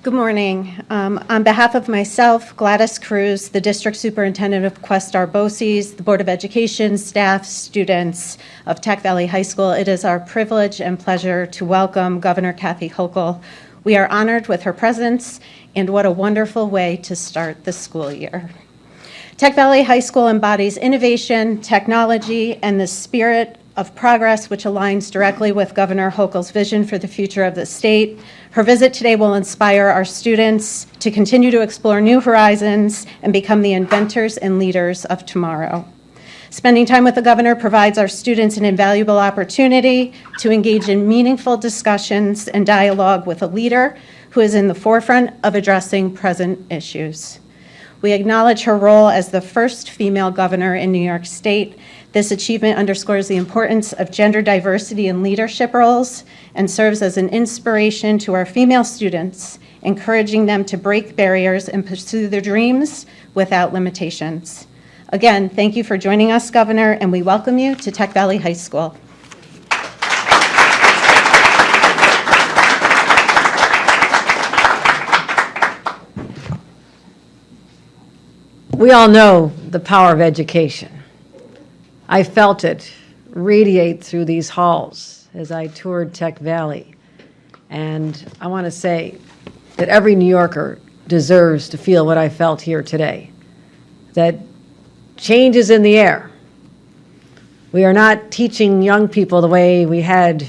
Good morning. On behalf of myself, Gladys Cruz, the District Superintendent of Questar BOCES, the Board of Education, staff, students of Tech Valley High School, it is our privilege and pleasure to welcome Governor Kathy Hochul. We are honored with her presence, and what a wonderful way to start the school year. Tech Valley High School embodies innovation, technology, and the spirit of progress, which aligns directly with Governor Hochul's vision for the future of the state. Her visit today will inspire our students to continue to explore new horizons and become the inventors and leaders of tomorrow. Spending time with the governor provides our students an invaluable opportunity to engage in meaningful discussions and dialogue with a leader who is in the forefront of addressing present issues. We acknowledge her role as the first female governor in New York State. This achievement underscores the importance of gender diversity in leadership roles and serves as an inspiration to our female students, encouraging them to break barriers and pursue their dreams without limitations. Again, thank you for joining us, Governor, and we welcome you to Tech Valley High School. We all know the power of education. I felt it radiate through these halls as I toured Tech Valley. And I want to say that every New Yorker deserves to feel what I felt here today, that change is in the air. We are not teaching young people the way we had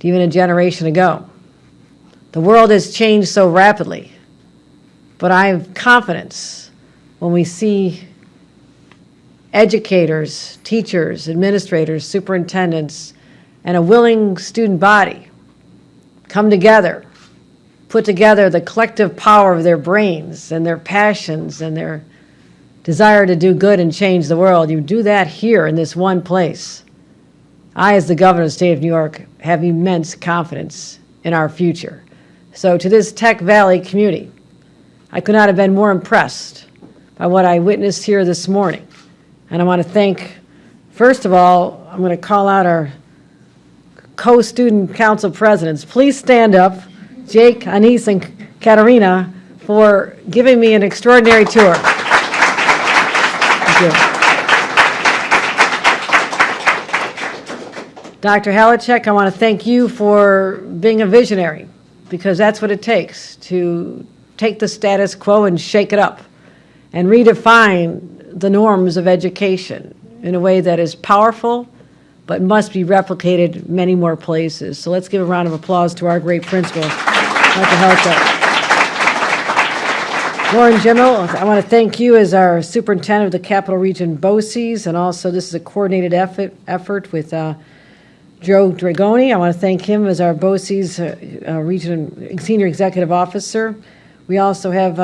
even a generation ago. The world has changed so rapidly, but I have confidence when we see educators, teachers, administrators, superintendents, and a willing student body come together, put together the collective power of their brains and their passions and their desire to do good and change the world. You do that here in this one place. I, as the governor of the state of New York, have immense confidence in our future. So to this Tech Valley community, I could not have been more impressed by what I witnessed here this morning. And I want to thank, first of all, I'm going to call out our co-student council presidents. Please stand up, Jake, Anis, and Katerina, for giving me an extraordinary tour. Thank you. Dr. Halachek, I want to thank you for being a visionary, because that's what it takes to take the status quo and shake it up and redefine the norms of education in a way that is powerful but must be replicated many more places. So let's give a round of applause to our great principal, Dr. Helka. Lauren Jimmel, I want to thank you as our superintendent of the Capital Region BOCES, and also this is a coordinated effort with Joe Dragoni. I want to thank him as our BOCES Region Senior Executive Officer. We also have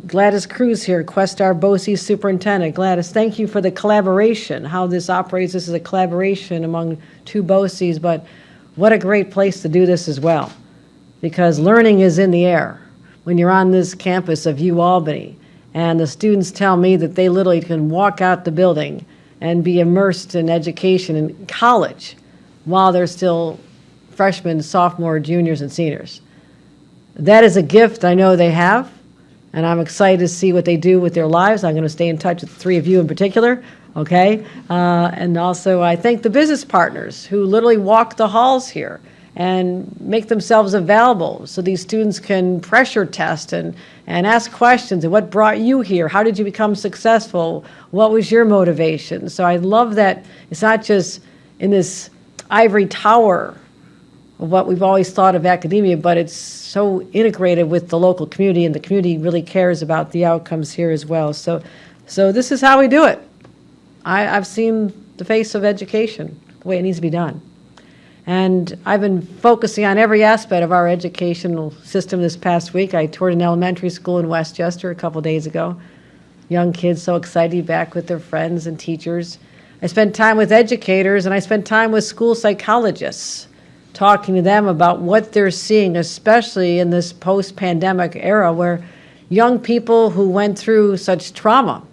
Gladys Cruz here, Questar BOCES Superintendent. Gladys, thank you for the collaboration, how this operates. This is a collaboration among two BOCES, but what a great place to do this as well, because learning is in the air when you're on this campus of UAlbany, and the students tell me that they literally can walk out the building and be immersed in education in college while they're still freshmen, sophomore, juniors, and seniors. That is a gift I know they have, and I'm excited to see what they do with their lives. I'm going to stay in touch with the three of you in particular, okay? And also I thank the business partners who literally walk the halls here and make themselves available so these students can pressure test and ask questions. And what brought you here? How did you become successful? What was your motivation? So I love that it's not just in this ivory tower of what we've always thought of academia, but it's so integrated with the local community, and the community really cares about the outcomes here as well. So this is how we do it. I've seen the face of education, the way it needs to be done. And I've been focusing on every aspect of our educational system this past week. I toured an elementary school in Westchester a couple days ago. Young kids so excited to be back with their friends and teachers. I spent time with educators, and I spent time with school psychologists, talking to them about what they're seeing, especially in this post-pandemic era where young people who went through such trauma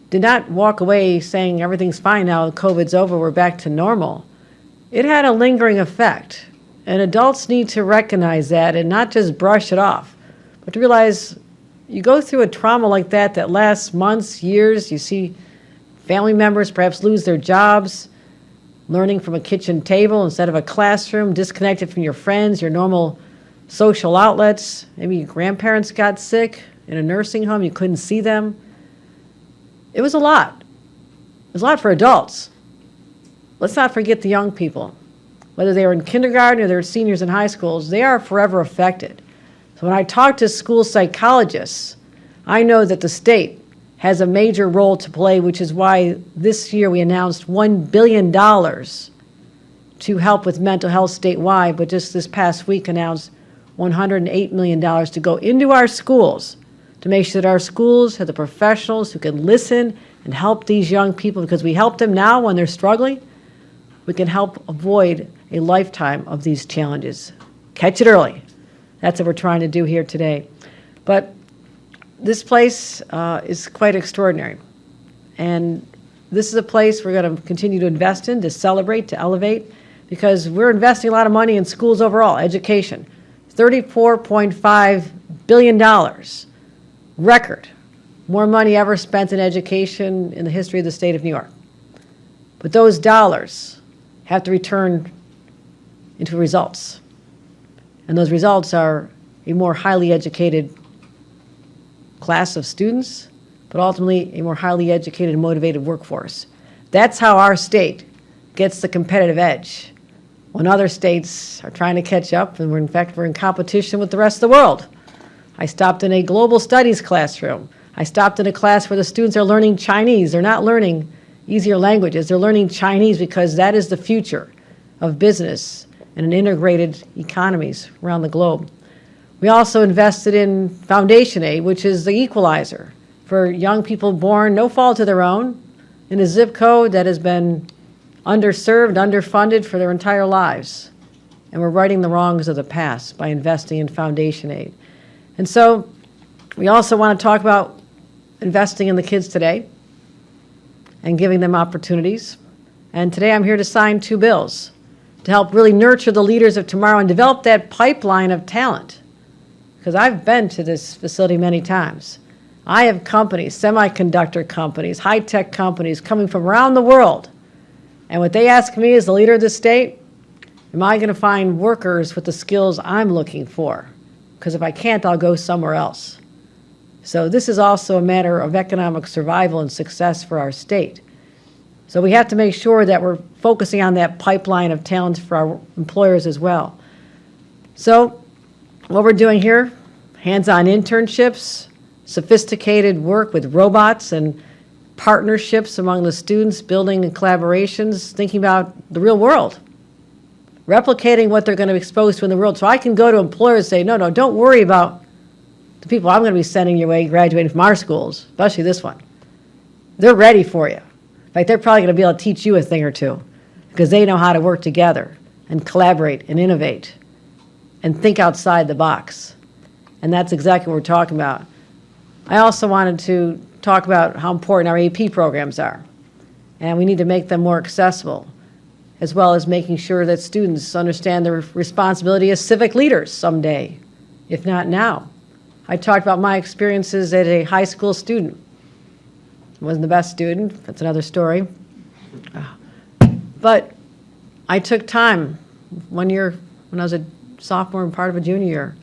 did not walk away saying everything's fine now, COVID's over, we're back to normal. It had a lingering effect. And adults need to recognize that and not just brush it off, but to realize you go through a trauma like that lasts months, years. You see family members perhaps lose their jobs, learning from a kitchen table instead of a classroom, disconnected from your friends, your normal social outlets. Maybe your grandparents got sick in a nursing home, you couldn't see them. It was a lot. It was a lot for adults. Let's not forget the young people. Whether they were in kindergarten or they're seniors in high schools, they are forever affected. So when I talk to school psychologists, I know that the state has a major role to play, which is why this year we announced $1 billion to help with mental health statewide, but just this past week announced $108 million to go into our schools to make sure that our schools have the professionals who can listen and help these young people, because we help them now when they're struggling. We can help avoid a lifetime of these challenges. Catch it early. That's what we're trying to do here today. But this place is quite extraordinary. And this is a place we're going to continue to invest in, to celebrate, to elevate, because we're investing a lot of money in schools overall, education. $34.5 billion. Record. More money ever spent in education in the history of the state of New York. But those dollars have to return into results. And those results are a more highly educated class of students, but ultimately a more highly educated and motivated workforce. That's how our state gets the competitive edge when other states are trying to catch up, and we're in competition with the rest of the world. I stopped in a global studies classroom. I stopped in a class where the students are learning Chinese. They're not learning easier languages. They're learning Chinese because that is the future of business and in integrated economies around the globe. We also invested in foundation aid, which is the equalizer for young people born, no fault of their own, in a zip code that has been underserved, underfunded for their entire lives. And we're righting the wrongs of the past by investing in foundation aid. And so we also want to talk about investing in the kids today and giving them opportunities. And today I'm here to sign 2 bills to help really nurture the leaders of tomorrow and develop that pipeline of talent. Because I've been to this facility many times. I have companies, semiconductor companies, high-tech companies coming from around the world. And what they ask me as the leader of the state, am I going to find workers with the skills I'm looking for? Because if I can't, I'll go somewhere else. So this is also a matter of economic survival and success for our state. So we have to make sure that we're focusing on that pipeline of talent for our employers as well. So what we're doing here, hands-on internships, sophisticated work with robots and partnerships among the students, building collaborations, thinking about the real world, replicating what they're going to be exposed to in the world. So I can go to employers and say, no, don't worry about the people I'm going to be sending your way graduating from our schools, especially this one. They're ready for you. In fact, they're probably going to be able to teach you a thing or two because they know how to work together and collaborate and innovate and think outside the box. And that's exactly what we're talking about. I also wanted to talk about how important our AP programs are. And we need to make them more accessible, as well as making sure that students understand their responsibility as civic leaders someday, if not now. I talked about my experiences as a high school student. I wasn't the best student. That's another story. But I took time. One year when I was a sophomore and part of a junior year,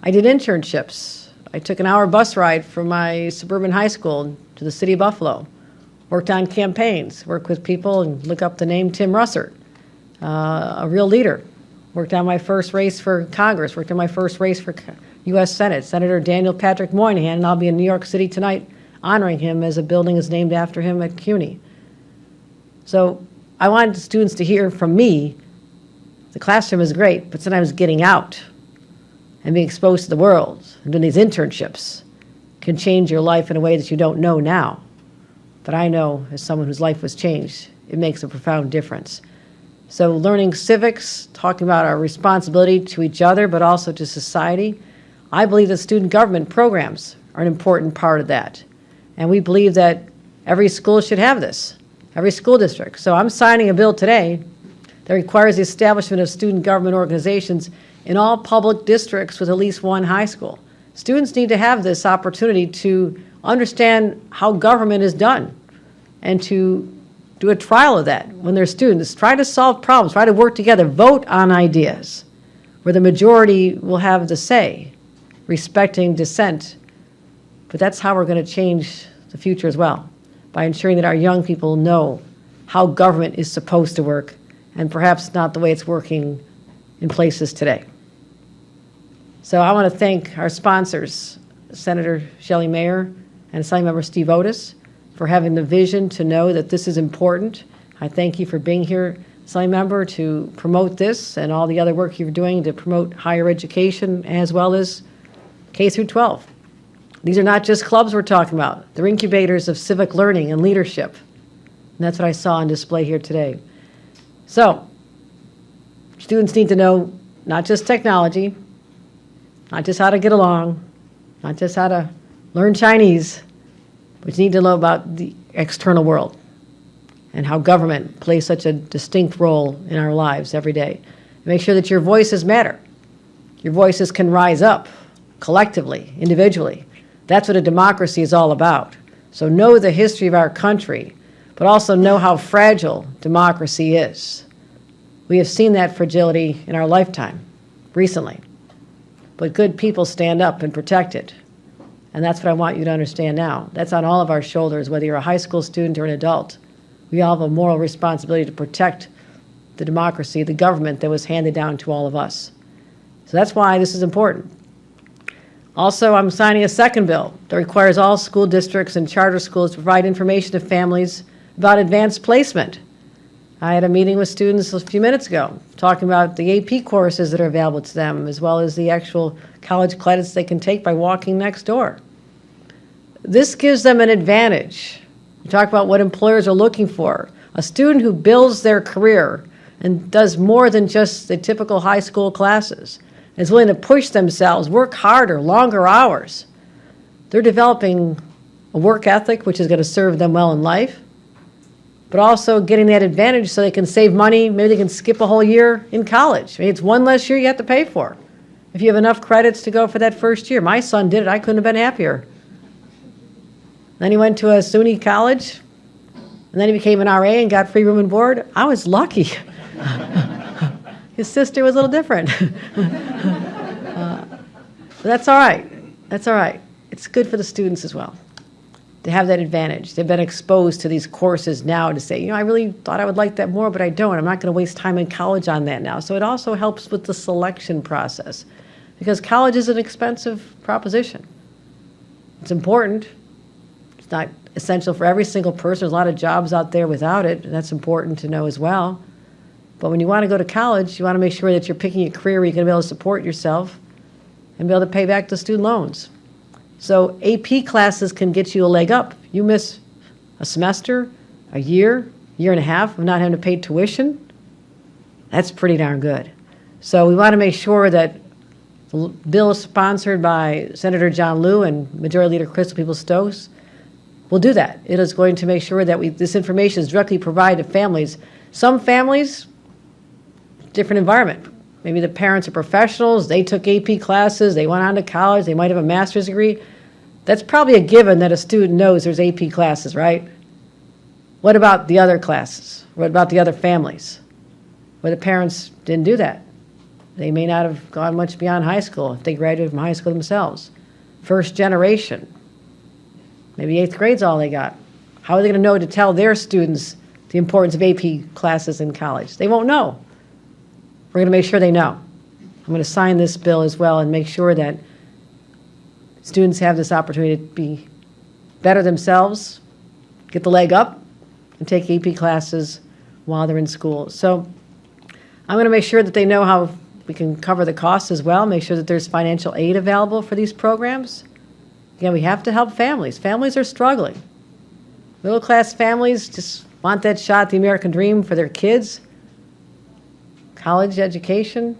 I did internships. I took an hour bus ride from my suburban high school to the city of Buffalo, worked on campaigns, worked with people and look up the name Tim Russert, a real leader. Worked on my first race for Congress, worked on my first race for U.S. Senate, Senator Daniel Patrick Moynihan, and I'll be in New York City tonight honoring him as a building is named after him at CUNY. So I wanted the students to hear from me, the classroom is great, but sometimes getting out and being exposed to the world and doing these internships can change your life in a way that you don't know now. But I know, as someone whose life was changed, it makes a profound difference. So learning civics, talking about our responsibility to each other, but also to society, I believe that student government programs are an important part of that. And we believe that every school should have this, every school district. So I'm signing a bill today that requires the establishment of student government organizations in all public districts with at least one high school. Students need to have this opportunity to understand how government is done and to do a trial of that when they're students. Try to solve problems, try to work together, vote on ideas where the majority will have the say, respecting dissent. But that's how we're going to change the future as well, by ensuring that our young people know how government is supposed to work and perhaps not the way it's working in places today. So I want to thank our sponsors, Senator Shelley Mayer and Assembly Member Steve Otis, for having the vision to know that this is important. I thank you for being here, Assembly Member, to promote this and all the other work you're doing to promote higher education as well as K through 12. These are not just clubs we're talking about. They're incubators of civic learning and leadership. And that's what I saw on display here today. So, students need to know not just technology, not just how to get along, not just how to learn Chinese, but you need to know about the external world and how government plays such a distinct role in our lives every day. Make sure that your voices matter. Your voices can rise up collectively, individually. That's what a democracy is all about. So know the history of our country, but also know how fragile democracy is. We have seen that fragility in our lifetime recently. But good people stand up and protect it. And that's what I want you to understand now. That's on all of our shoulders, whether you're a high school student or an adult. We all have a moral responsibility to protect the democracy, the government that was handed down to all of us. So that's why this is important. Also, I'm signing a second bill that requires all school districts and charter schools to provide information to families about advanced placement. I had a meeting with students a few minutes ago talking about the AP courses that are available to them, as well as the actual college credits they can take by walking next door. This gives them an advantage. We talk about what employers are looking for. A student who builds their career and does more than just the typical high school classes, is willing to push themselves, work harder, longer hours. They're developing a work ethic which is going to serve them well in life, but also getting that advantage so they can save money. Maybe they can skip a whole year in college. Maybe it's one less year you have to pay for if you have enough credits to go for that first year. My son did it. I couldn't have been happier. Then he went to a SUNY college, and then he became an RA and got free room and board. I was lucky. His sister was a little different. But that's all right. That's all right. It's good for the students as well to have that advantage. They've been exposed to these courses now to say, I really thought I would like that more, but I don't. I'm not going to waste time in college on that now. So it also helps with the selection process because college is an expensive proposition. It's important. It's not essential for every single person. There's a lot of jobs out there without it, and that's important to know as well. But when you want to go to college, you want to make sure that you're picking a career where you're going to be able to support yourself and be able to pay back the student loans. So AP classes can get you a leg up. You miss a semester, a year and a half of not having to pay tuition, that's pretty darn good. So we want to make sure that the bill sponsored by Senator John Liu and Majority Leader Crystal Peoples-Stokes will do that. It is going to make sure that this information is directly provided to families. Some families, different environment. Maybe the parents are professionals, they took AP classes, they went on to college, they might have a master's degree. That's probably a given that a student knows there's AP classes, right? What about the other classes? What about the other families where the parents didn't do that? They may not have gone much beyond high school if they graduated from high school themselves. First generation, maybe 8th grade's all they got. How are they going to know to tell their students the importance of AP classes in college? They won't know. We're going to make sure they know. I'm going to sign this bill as well and make sure that students have this opportunity to be better themselves, get the leg up, and take AP classes while they're in school. So I'm going to make sure that they know how we can cover the costs as well, make sure that there's financial aid available for these programs. Again, we have to help families. Families are struggling. Middle-class families just want that shot at the American dream for their kids. College education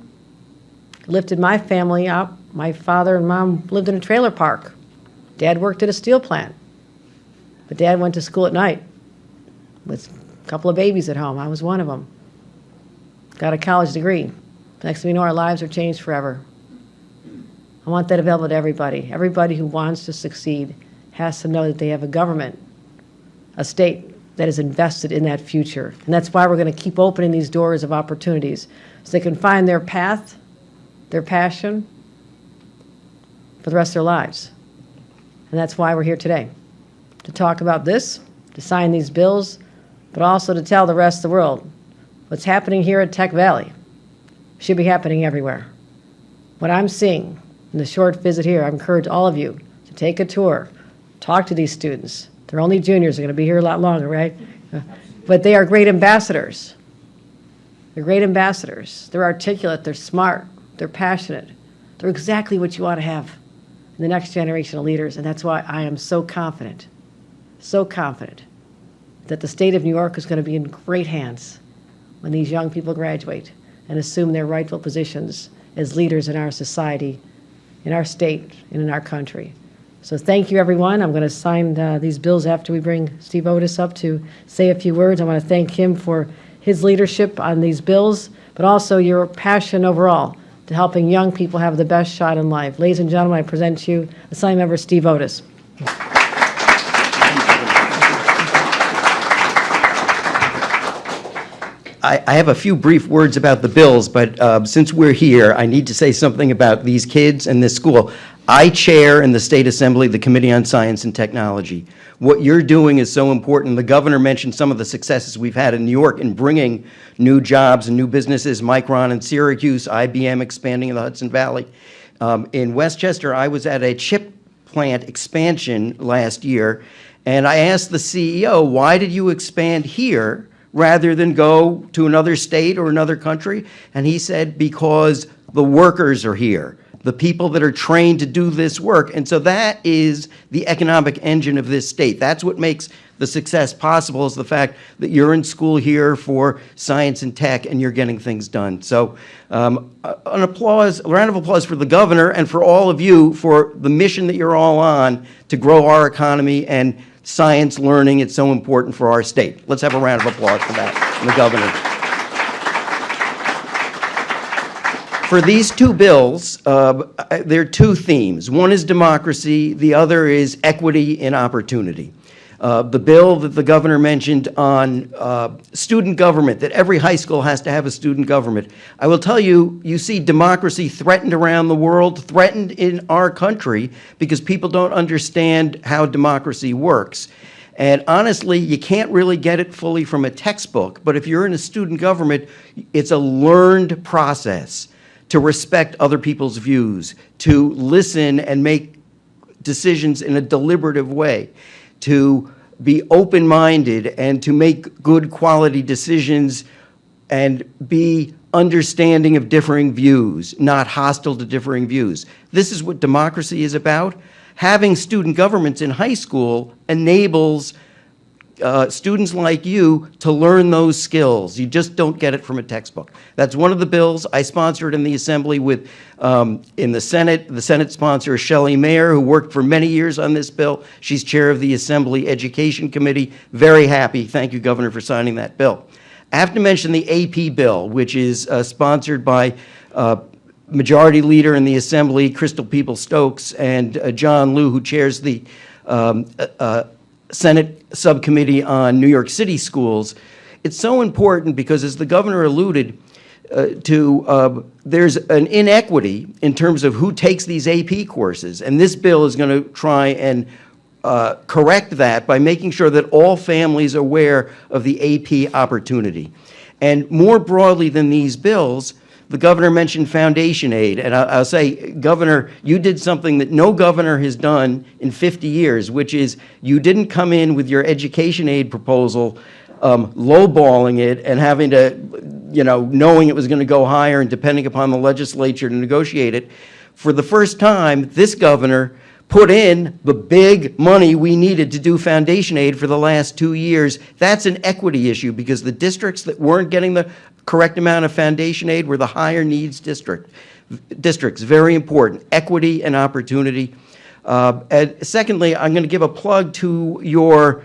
lifted my family up. My father and mom lived in a trailer park. Dad worked at a steel plant. But Dad went to school at night with a couple of babies at home. I was one of them. got a college degree. Next thing we know, our lives are changed forever. I want that available to everybody. Everybody who wants to succeed has to know that they have a government, a state that is invested in that future. And that's why we're going to keep opening these doors of opportunities so they can find their path, their passion for the rest of their lives. And that's why we're here today, to talk about this, to sign these bills, but also to tell the rest of the world what's happening here at Tech Valley should be happening everywhere. What I'm seeing in the short visit here, I encourage all of you to take a tour, talk to these students. They're only juniors, they're going to be here a lot longer, right? But they are great ambassadors. They're great ambassadors. They're articulate, they're smart, they're passionate. They're exactly what you want to have in the next generation of leaders, and that's why I am so confident that the state of New York is going to be in great hands when these young people graduate and assume their rightful positions as leaders in our society, in our state, and in our country. So thank you, everyone. I'm going to sign these bills after we bring Steve Otis up to say a few words. I want to thank him for his leadership on these bills, but also your passion overall to helping young people have the best shot in life. Ladies and gentlemen, I present to you Assignment Member Steve Otis. I have a few brief words about the bills, but since we're here, I need to say something about these kids and this school. I chair in the State Assembly the Committee on Science and Technology. What you're doing is so important. The governor mentioned some of the successes we've had in New York in bringing new jobs and new businesses, Micron in Syracuse, IBM expanding in the Hudson Valley. In Westchester, I was at a chip plant expansion last year, and I asked the CEO, why did you expand here rather than go to another state or another country? And he said, because the workers are here, the people that are trained to do this work. And so that is the economic engine of this state. That's what makes the success possible, is the fact that you're in school here for science and tech and you're getting things done. So a round of applause for the governor and for all of you for the mission that you're all on to grow our economy and science learning. It's so important for our state. Let's have a round of applause for that, and the governor. For these two bills, there are two themes. One is democracy, the other is equity and opportunity. The bill that the governor mentioned on student government, that every high school has to have a student government. I will tell you, you see democracy threatened around the world, threatened in our country, because people don't understand how democracy works. And honestly, you can't really get it fully from a textbook, but if you're in a student government, it's a learned process to respect other people's views, to listen and make decisions in a deliberative way, to be open-minded and to make good quality decisions and be understanding of differing views, not hostile to differing views. This is what democracy is about. Having student governments in high school enables students like you to learn those skills. You just don't get it from a textbook. That's one of the bills I sponsored in the Assembly with, in the Senate sponsor is Shelley Mayer, who worked for many years on this bill. She's chair of the Assembly Education Committee. Very happy. Thank you, Governor, for signing that bill. I have to mention the AP bill, which is sponsored by Majority Leader in the Assembly, Crystal Peoples-Stokes, and John Liu, who chairs the Senate Subcommittee on New York City Schools. It's so important because, as the governor alluded to, there's an inequity in terms of who takes these AP courses, and this bill is going to try and correct that by making sure that all families are aware of the AP opportunity. And more broadly than these bills, the governor mentioned foundation aid, and I'll say, Governor, you did something that no governor has done in 50 years, which is you didn't come in with your education aid proposal lowballing it and having to, knowing it was going to go higher and depending upon the legislature to negotiate it. For the first time, this governor put in the big money we needed to do foundation aid for the last 2 years. That's an equity issue because the districts that weren't getting the correct amount of foundation aid were the higher needs districts. Very important, equity and opportunity. And secondly, I'm going to give a plug to your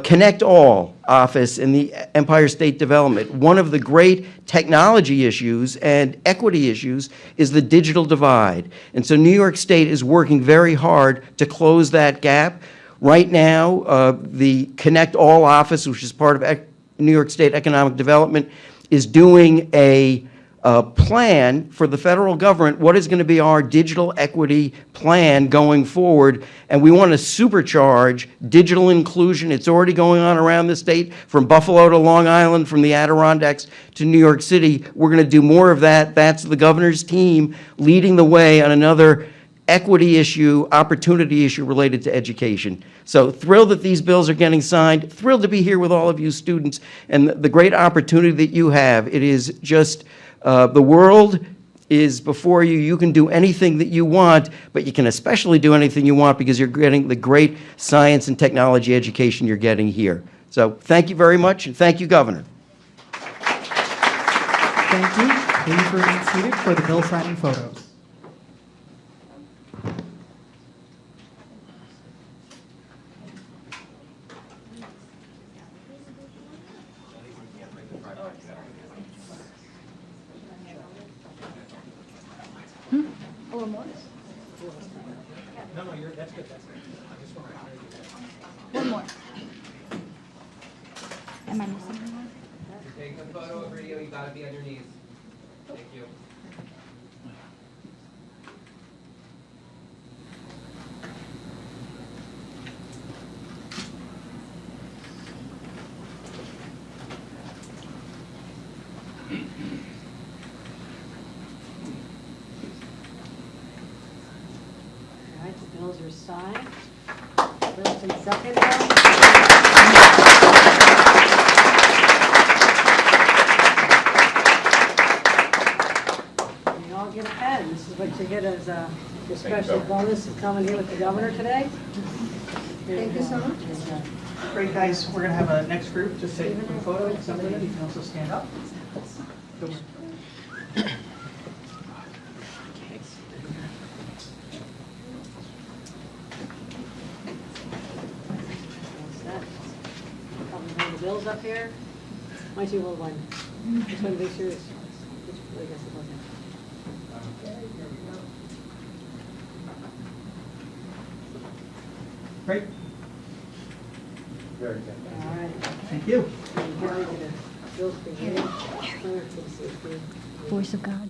Connect All office in the Empire State Development. One of the great technology issues and equity issues is the digital divide. And so New York State is working very hard to close that gap. Right now, the Connect All office, which is part of New York State Economic Development, is doing a plan for the federal government, what is going to be our digital equity plan going forward, and we want to supercharge digital inclusion. It's already going on around the state, from Buffalo to Long Island, from the Adirondacks to New York City. We're going to do more of that. That's the governor's team leading the way on another equity issue, opportunity issue related to education. So thrilled that these bills are getting signed, thrilled to be here with all of you students, and the great opportunity that you have. It is just, the world is before you. You can do anything that you want, but you can especially do anything you want because you're getting the great science and technology education you're getting here. So thank you very much, and thank you, Governor. Thank you. Please remain seated for the bill signing photos. One more. Am I missing anyone? Take a photo or video, you gotta be on your knees. Thank you. All right, the bills are signed. First and second now. You all get a pen. This is what you get as a special bonus of coming here with the governor today. Thank you so much. Great, guys. We're going to have a next group just take a photo. Somebody, you can also stand up. Couple of the bills up here. Why don't you hold one? Just want to make sure it's, I guess it wasn't. Great. Very good. All right. Thank you. And Gary, the bills for you. Voice of God.